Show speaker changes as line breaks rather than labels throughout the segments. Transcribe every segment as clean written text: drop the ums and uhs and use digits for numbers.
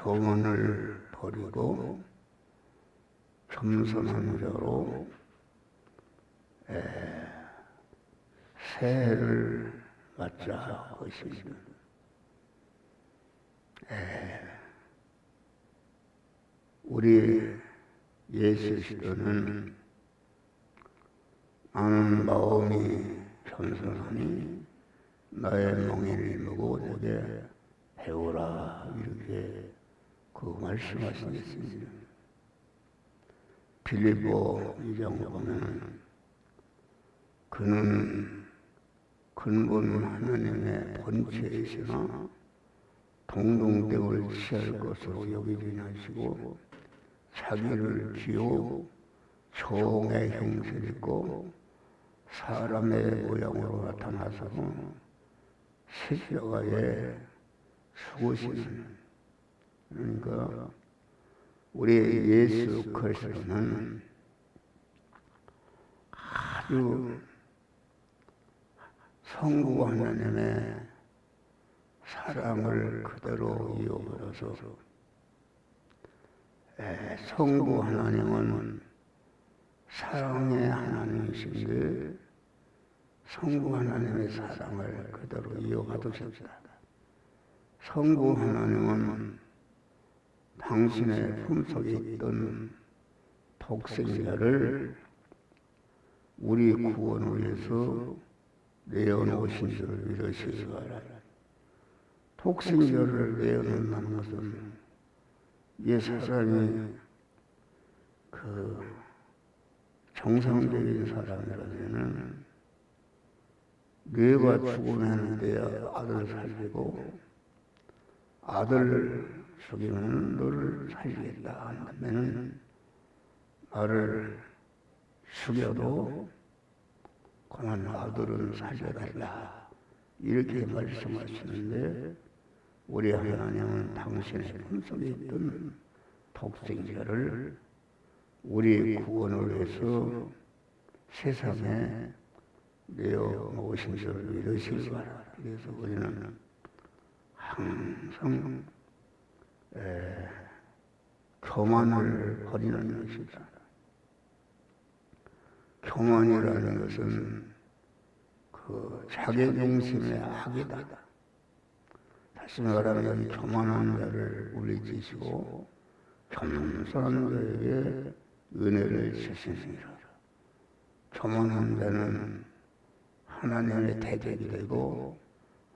교만을 버리고 겸손한 자로 새해를 맞자 하십니다. 우리 예수 시대는 나는 마음이 겸손하니 나의 멍에를 이루고 내게 배우라, 이렇게 그 말씀하신 게 있습니다. 빌립보 2장에 보면 그는 근본 하나님의 본체이시나 동등됨을 취할 것으로 여기지 마시고 자기를 비우 종의 형체를 입고 사람의 모양으로 나타나서 십자가에 죽으시는, 그러니까 우리 예수 그리스도는 아주 성부 하나님의 사랑을 그대로 이어버려서, 성부 하나님은 사랑의 하나님이신데 성부 하나님의 사랑을 그대로 이어가두셨다. 성부 하나님은 당신의 품속에 있던 독생자를 우리 구원을 위해서 내어놓으신 줄 믿으시기 바랍니다. 독생자를 내어놓는다는 것은 이 사람이 그 정상적인 사람이라면 내가 죽으면 내 아들 살리고 아들 죽이면 너를 살리겠다 하면 나를 죽여도 그만 아들은 살려달라, 이렇게 말씀하시는데 우리 하나님은 당신의 품속에 있던 독생자를 우리 구원을 위해서 세상에 내어놓으신 줄 믿으시기 바랍니다. 그래서 우리는 항상 교만을 버리는 것이다. 교만이라는 것은 그 자기중심의 악이다. 다시 말하면 교만한 자를 물리치시고 겸손한 자에게 은혜를 주시니라. 교만한 자는 하나님의 대적이 되고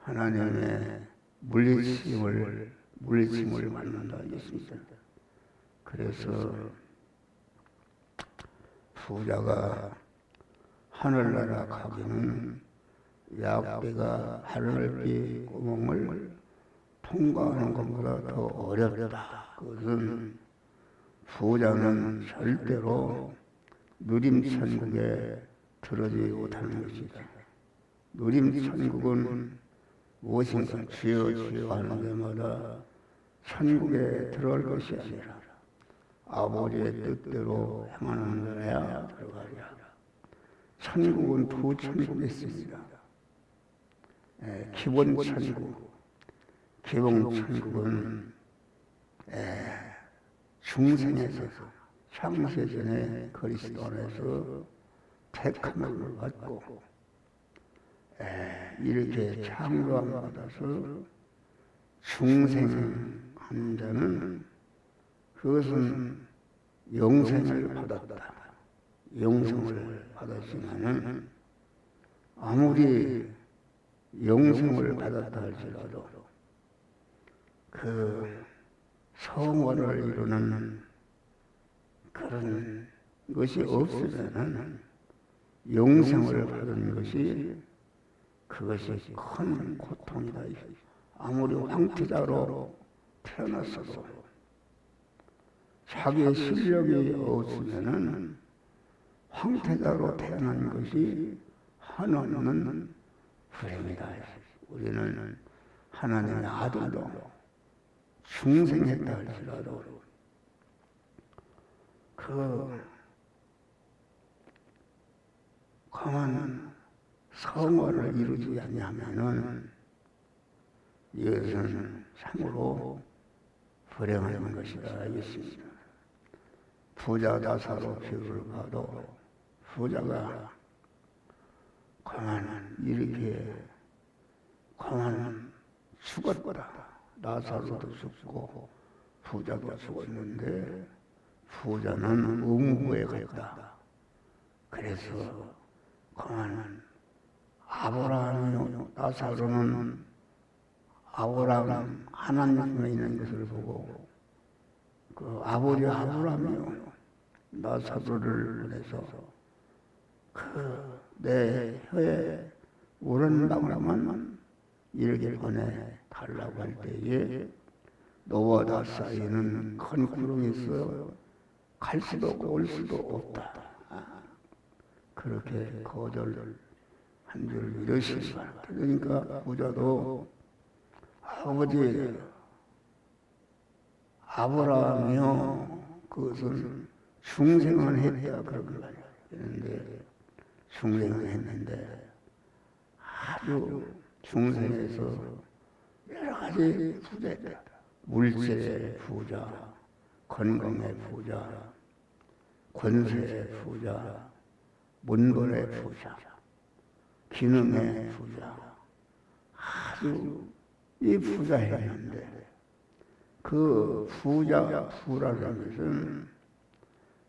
하나님의 물리침을 받는다 했습니다. 그래서 부자가 하늘나라 가기는 약대가 하늘빛 구멍을 통과하는 것보다 더 어렵다. 그것은 부자는 절대로 누림천국에 들어지 못하는 것이다. 누림천국은 무엇인가 주여 하는 데마다 천국에 들어갈 것이 아니라 아버지의 뜻대로 행하는 자야 들어가리라. 천국은 두 천국이 있습니다. 기본 천국, 기본 천국은 중생에서 창세전에 그리스도 안에서 택함을 받고 이렇게 창조함 받아서 중생한 자는 그것은 영생을 받았다. 영생을 받았지만은 아무리 영생을 받았다 할지라도 그 성화를 이루는 그런 것이 없으면은 영생을 받은 것이 그것이 큰 고통이다. 아무리 황태자로 태어났어도 자기의 실력이 없으면은 황태자로 태어난 것이 한없는 불행이다. 우리는 하나님의 아들로 중생했다 할지라도 그 강한 성화를 이루지 아니하면은 이것은 참으로 불행한 것이다 이것입니다. 부자 나사로 비유를 봐도 부자가 가만 이렇게 가만 죽었다. 나사로도 죽고 부자도 죽었는데 부자는 음부에 갔다. 그래서 가만 아브라함이요 나사로는 아브라함 하나님에 있는 것을 보고 그 아버지 아브라함이요 나사로를 보내서 그 내 혀에 우러나만 이렇게 보내 달라고 할 때에 너와 나 사이에는 큰 구름이 있어 갈 수도 없고 올 수도 없다. 그렇게 거절을 한 줄 믿으시기 바랍니다. 그러니까 부자도 아버지 아브라함이요 그것은 중생을 했다 그런 말이야. 그런데 중생을 했는데 아주 중생에서 여러 가지 부자다. 물질의 부자, 건강의 부자, 권세의 부자, 문벌의 부자, 기능의 부자, 아주 이 부자였는데 그 부라는 것은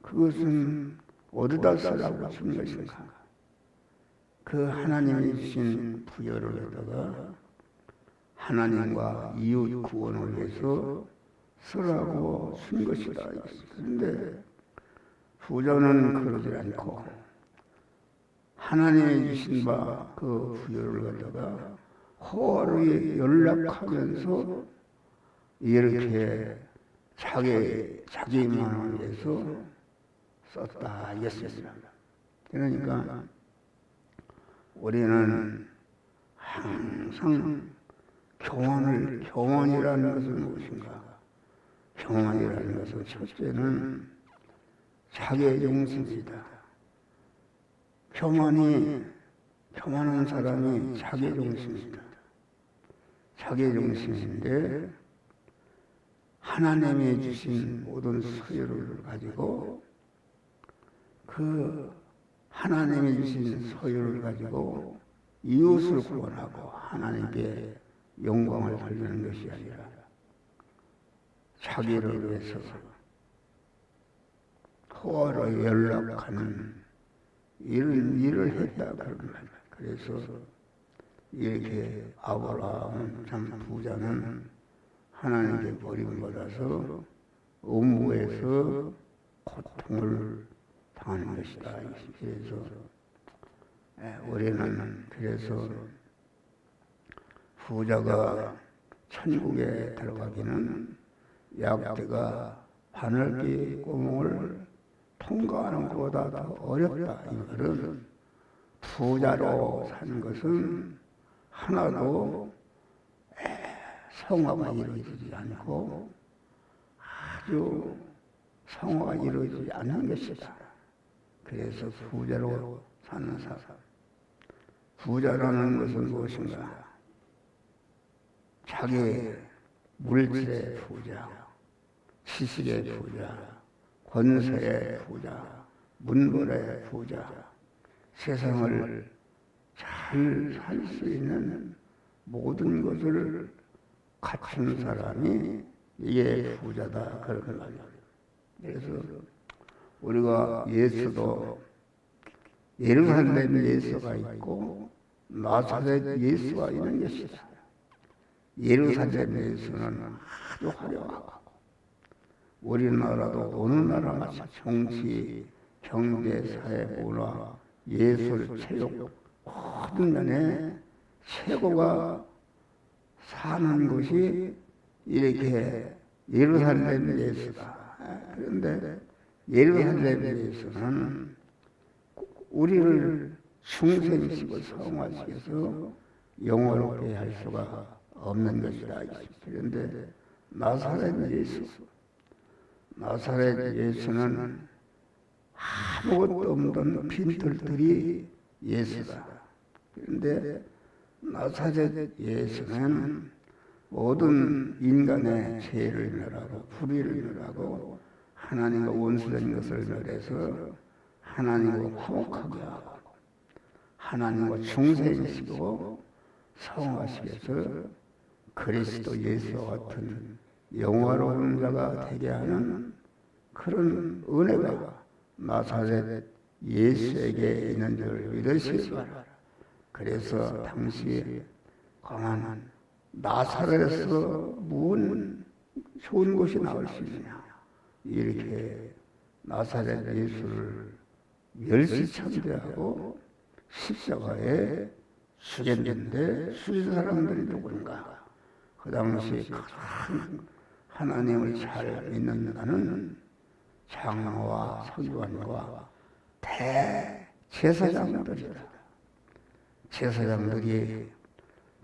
그것은 어디다 쓰라고 준 것인가? 그 하나님이 주신 부여를 얻다가 하나님과 이웃 구원을 위해서 쓰라고 준 것이다. 그런데 부자는 그러지 않고 하나님이 주신 바 그 부여를 갖다가 허하루에 연락하면서 이렇게 자기만을 위해서 썼다 이겼습니다. 그러니까 우리는 항상 교만이라는 것은 무엇인가? 교만이라는 것은 첫째는 자기의 중심이다. 교만한 사람이 자기의 중심이다. 자기의 중심인데 하나님이 주신 모든 소유를 가지고 그 하나님이 주신 소유를 가지고 이웃을 구원하고 하나님께 영광을 돌리는 것이 아니라 자기를 위해서 호화로 연락하는 이런 일을 했다 그런 말이야. 그래서 이렇게 아브라함은 참 부자는 하나님께 버림받아서 음부에서 고통을 당하는 것이다. 그래서 우리는 그래서 부자가 천국에 들어가기는 약대가 바늘기 구멍을 통과하는 것보다 더 어렵다. 이 말은 부자로 사는 것은 하나도 성화가 이루어지지 않고 아주 성화가 이루어지지 않는 것이다. 그래서 부자로 사는 사람. 부자라는 것은 무엇인가? 자기 물질의 부자, 지식의 부자, 권세의 부자, 문벌의 부자, 세상을 잘 살 수 있는 모든 것을 갖춘 사람이 이게 부자다 그런 말이에요. 그래서 우리가 예수도 예루살렘 예수가 있고 나사렛 예수가 있는 것이다. 예루살렘 예수는 아주 화려하고 우리나라도 어느 나라마치 정치, 경제, 사회, 문화, 예술, 체육 모든 면에 최고가 사는 곳이 이렇게 예루살렘 예수다. 그런데 예루살렘 예수는 우리를 중생시고 성화시켜서 영원롭게 할 수가 없는 것이다. 그런데 나사렛 예수는 아무것도 없는 빈털들이 예수다. 그런데 나사렛 예수는 모든 인간의 죄를 멸하고 불의를 멸하고 하나님과 원수된 것을 멸해서 하나님과 화목하게 하고 하나님과 중생이시고 성하시기 위해서 그리스도 예수와 같은 영화로운 자가 되게 하는 그런 은혜가 나사렛 예수에게 있는 줄 믿으시기 바랍니다. 그래서 당시 강한 나사렛에서 무슨 좋은 것이 나올 수 있느냐, 이렇게 나사렛 예수를 멸시천대하고 십자가에 죽였는데 죽인 사람들이 누군가? 그 당시 큰 하나님을 잘 믿는 자는 장로와 서기관과 대제사장들이다. 제사장들이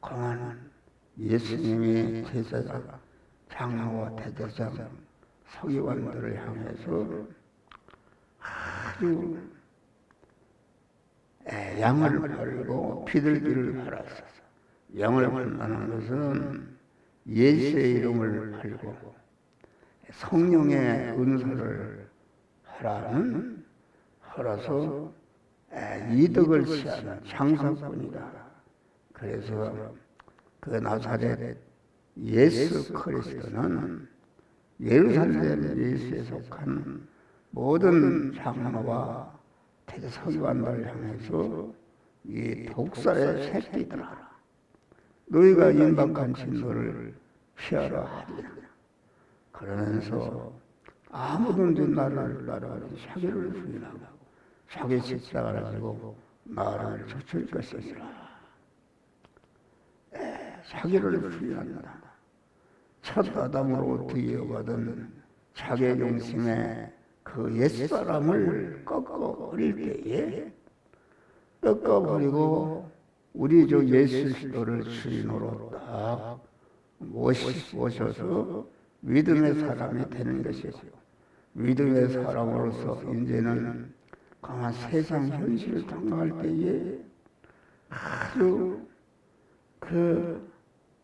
강한 예수님이 제사장, 장로와 대제사장, 서기관들을 향해서 아주 양을 팔고 비둘기를 팔았어요. 양을 판다는 것은 예수의 이름을 팔고 성령의 은사를 하라서 이득을 취하는 장사꾼이다. 그래서 그 나사렛 예수 그리스도는 예루살렘 예수에 속한 모든 장로와 대서기관들을 향해서 이 독사의 새끼들아, 너희가 임박한 진노를 피하라 하리라. 그러면서 아무든지 나를 따라가지 자기를 부인하고 자기 십자가를 가지고 나를 쫓을 것이라. 자기를 부인한다. 첫 아담으로부터 이어받은 자기의 중심에 그 옛사람을 꺾어버릴 때에 꺾어버리고 우리 주 예수 그리스도를 주인으로 딱 모셔서 믿음의 사람이 되는 것이고, 믿음의 사람으로서 이제는 강한 세상 현실을 당할 때에 아주 그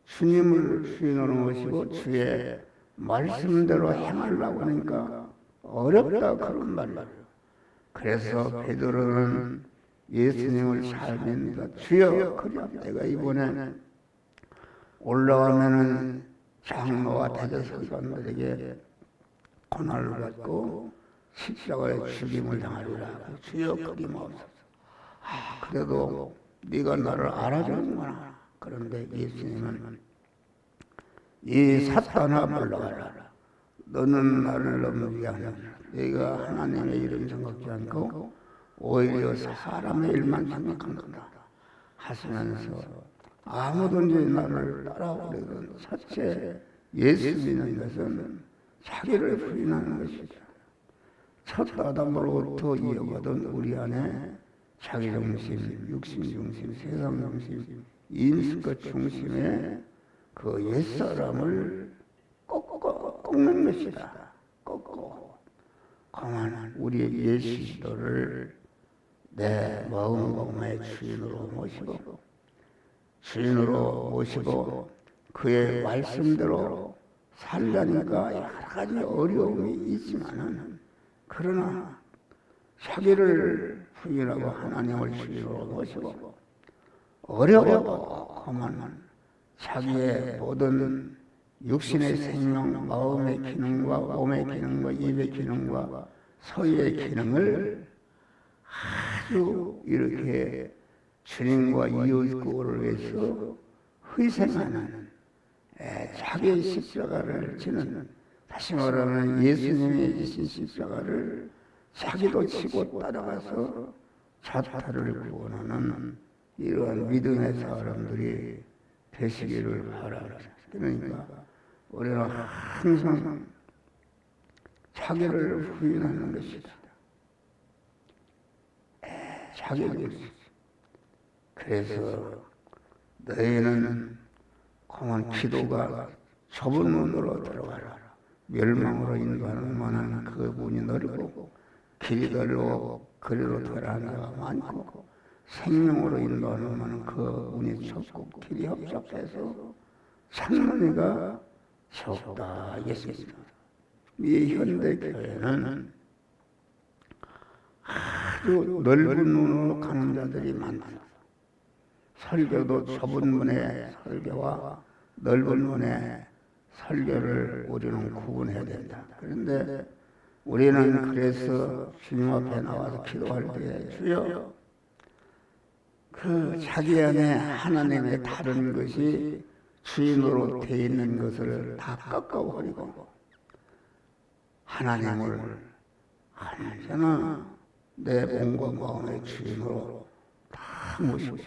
주님을 주인으로 모시고 주의 말씀대로 행하려고 하니까 어렵다 그런 말이에요. 그래서 베드로는 예수님을 잘 믿는다. 주여, 그래 내가 이번에 올라가면은 장로와 대제사장들에게 고난을 받고 십자가에 죽임을 당하리라. 주여, 그리마옵소서. 그래도 네가 나를 알아주는구나. 그런데 예수님은 이 사탄아 물러가라. 너는 나를 넘지 않느냐. 네가 하나님의 이름 생각지 않고 오히려 사람의 일만 생각한다 하시면서 아무든지 나를 따라오려던 첫째 예수 믿는 것은 자기를 부인하는 것이다. 첫 아담으로부터 이어받은 우리 안에 자기 중심, 육신 중심, 세상 중심, 인식의 중심에 그 옛사람을 꺾는 것이다. 꺾고 강한 우리의 예수를 내 마음의 주인으로 모시고 그의 말씀대로 살려니까 여러 가지 어려움이 있지만은, 그러나 자기를 부인하고 하나님을 주인으로 모시고 어려워도 그만 자기의 모든 육신의 생명, 마음의 기능과 몸의 기능과 입의 기능과 서의의 기능을 아주 이렇게 주님과 이웃구를 위해서 희생하는 자기의 십자가를 지는, 다시 말하면 예수님이 지신 십자가를 자기도 지고 따라가서 자타를 구원하는 이러한 믿음의 사람들이 되시기를 바랍니다. 그러니까 우리는 항상 자기를 부인하는 것이다. 자기를. 그래서 너희는 그만 기도가 좁은 문으로 들어가라. 멸망으로 인도하는 만한 그 문이 넓고 길이 넓고 그리로 들어가는 자가 많고, 생명으로 인도하는 만한 그 문이 좁고 길이 협착해서 창문이가 적다 하겠습니다. 이 현대교회는 아주 넓은 눈으로 가는 자들이 많다. 설교도 좁은 문의 설교와 넓은 문의 설교를 우리는 구분해야 된다. 그런데 우리는 그래서 주님 앞에 나와서 기도할 때 주여 그 자기 안에 하나님의 다른 것이 주인으로 되어 있는 것을 다 꺾어버리고 하나님을 언제나 내 몸과 마음의 주인으로 다 모시고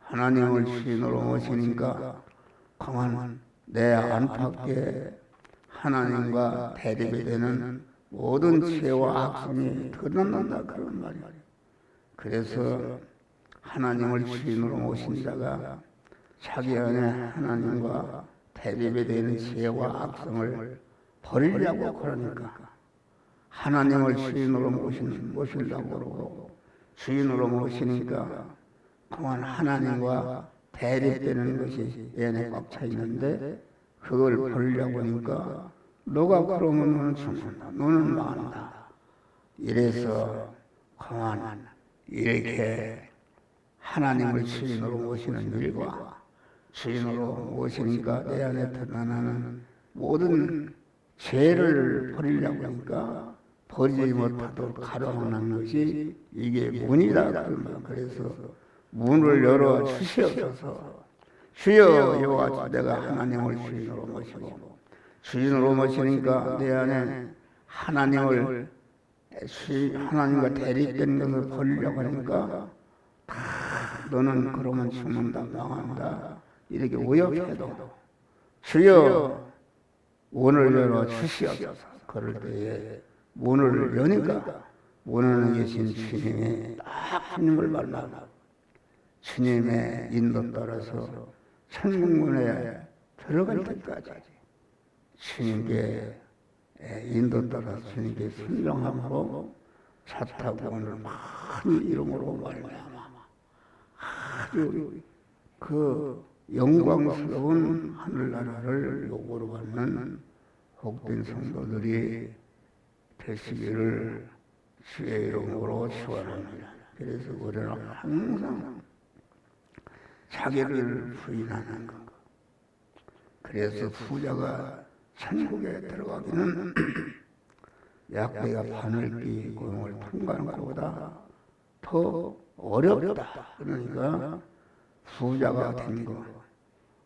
하나님을 주인으로 모시니까 가만 내 안팎에 하나님과 대립이 되는 모든 죄와 악성이 드러난다 그런 말이에요. 그래서 하나님을 주인으로 모신 자가 자기 안에 하나님과 대립이 되는 죄와 악성을 버리려고 그러니까 하나님을 주인으로 모시려고 그러고 주인으로 모시니까 그만 하나님과 대립되는 것이 얘네 꽉 차 있는데 그걸 버리려고 하니까 너가 그러면 너는 죽는다. 너는 망한다. 이래서 그만 이렇게 하나님을 주인으로 모시는 일과 주인으로 모시니까 내 안에 드러나는 모든 죄를 버리려고 하니까 버리지 못하도록 가로막는 것이 이게 문이다. 그래서 문을 열어 주시옵소서. 주여 여호와 내가 하나님을 주인으로 모시고 주인으로 모시니까 내 안에 하나님과 대립된 것을 버리려고 하니까 너는 그러면 죽는다 망한다 이렇게 위협해도 주여 문을 열어 주시옵소서. 그럴 때에 문을 여니까 문 안에 계신 주님이 딱 주님을 만나고 주님의 인도 따라서 천국문에 들어갈 때까지 주님께 인도 따라서 주님께 순종함으로 차 타고 오늘 많은 이름으로 말미암아 아주 그 영광스러운 하늘나라를 요구로 받는 복된 성도들이 되시기를 주의 이름으로 축원합니다. 그래서 우리는 항상 자기를 부인하는 것. 그래서 부자가 천국에 들어가기는 약대가 바늘귀 고용을 통과하는 것보다 더 어렵다. 그러니까 부자가 된 거.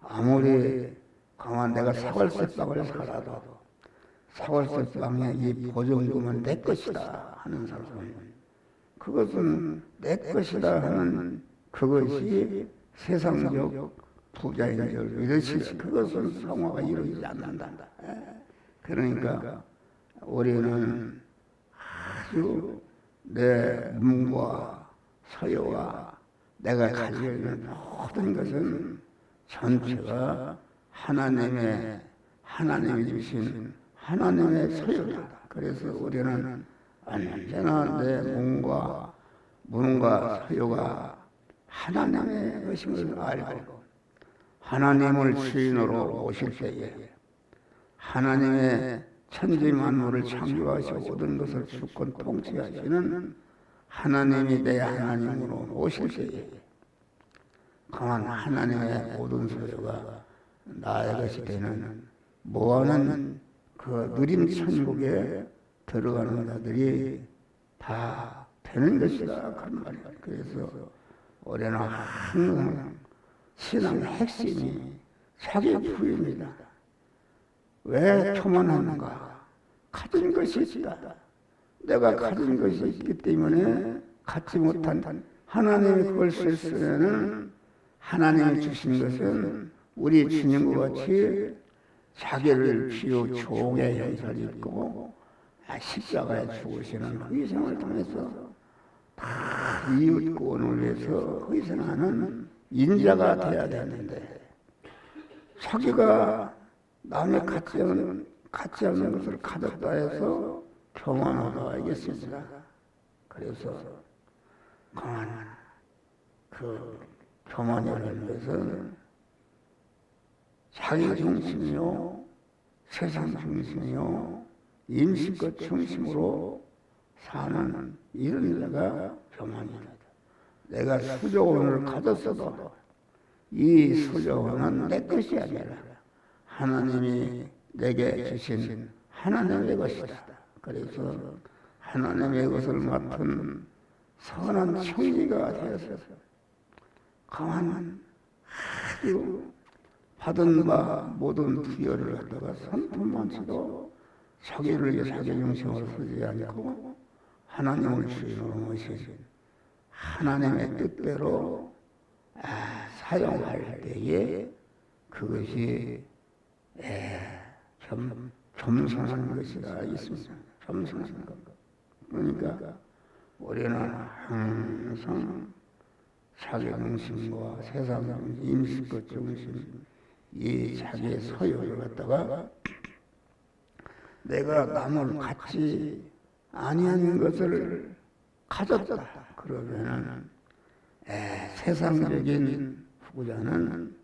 아무리 가만 내가 사월세방을 살아도 사월세방의 이 보증금은 내 것이다 하는 사람은 그것은 내 것이다 하는 그것이 세상적 부자인 줄 믿으시 그것은 성화가 이루어지지 않는다. 그러니까 우리는 아주 내 문과 서유와 내가 가지고 있는 모든 것은 전체가 하나님이 주신 하나님의 소유다. 그래서 우리는 언제나 내 문과 소유가 하나님의 것임을 알고 하나님을 주인으로 모실 때에 하나님의 천지 만물을 창조하시고 모든 것을 주권 통치하시는 하나님이 내 하나님으로 모실 때에 강한 하나님의 모든 소유가 나의 것이 되는 무한한 그 누림 천국에 들어가는 자들이 다 되는 것이다 그 말이에요. 그래서 우리는 항상 신앙의 핵심이 자기 부입니다. 왜 교만하는가? 가진 것이 있다. 내가 가진 것이 있기 때문에 갖지 못한 하나님이 그걸 쓸수에는 하나님이 주신 것은 우리 주님과 같이 자기를 비우 종의 형상을 입고 십자가에 죽으시는 희생을 통해서 다 이웃 구원을 위해서 희생하는 인자가 되어야 되는데 자기가 남의 갖지 않는 것을 가졌다 해서 교만하다 알겠습니다. 그래서 그 교만이라는 것은 자기 중심이요, 세상 중심이요, 인식것 중심으로 사는 이런 내가 교만이다. 내가 수조원을 가졌어도 이 수조원은 내 것이 아니라 하나님이 내게 주신 하나님의 것이다. 그래서 하나님의 것을 맡은 선한 청지가 되어서 가만 아주 받은 바 모든 부여를 갖다가 손품만치도 자기를 위해 자기 중심으로 쓰지 않고 하나님을 주인으로 모시신 하나님의 뜻대로 사용할 때에 그것이 겸손한 것이라 있습니다. 겸손한 것. 그러니까 우리는 항상 자기 중심과 세상 중심, 인식것 중심, 이 자기의 소유를 갖다가 내가 남을 갖지 아니한 것을 가졌다. 그러면은 세상적인 후자는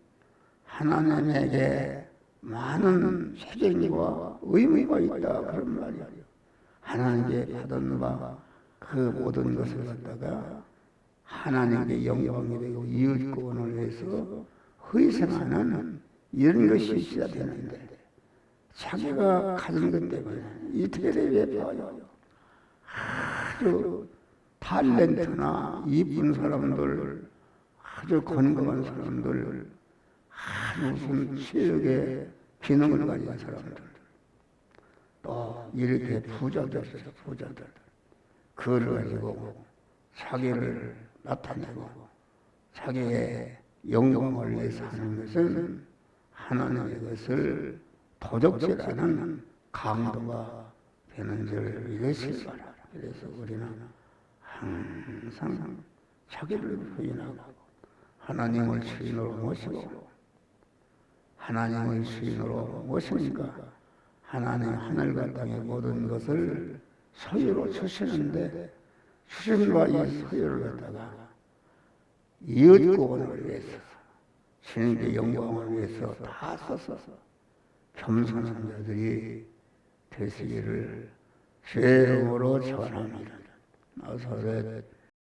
하나님에게 많은 책임과 의무가 있다. 그런 말이야. 하나님께 받은 바 그 모든 것을 갖다가 하나님께 영광이 되고 이웃구원을 위해서 희생하는 이런 것이 있어야 되는데 자기가 가진 것 때문에 이 텔레비에 아주 탤런트나 이쁜 사람들, 아주 건강한 사람들, 아주 무슨 체력의 기능을 가진 사람들, 또 이렇게 부자들, 그걸 가지고 자기를 나타내고 자기의 영광을 위해서 하는 것은 하나님의 것을 도적질하는 강도가 되는 줄 이것이 바라. 그래서 우리는 항상 자기를 부인하고 하나님을 주인으로 모시고 하나님을 주인으로 모시니까 하나님 하늘과 땅의 모든 것을 소유로 주시는데 주신 바 이 소유를 갖다가 이웃구원을 위해서 주님의 영광을 위해서 다 써서 겸손한 자들이 되시기를 주의 이름으로 축원합니다. 나사렛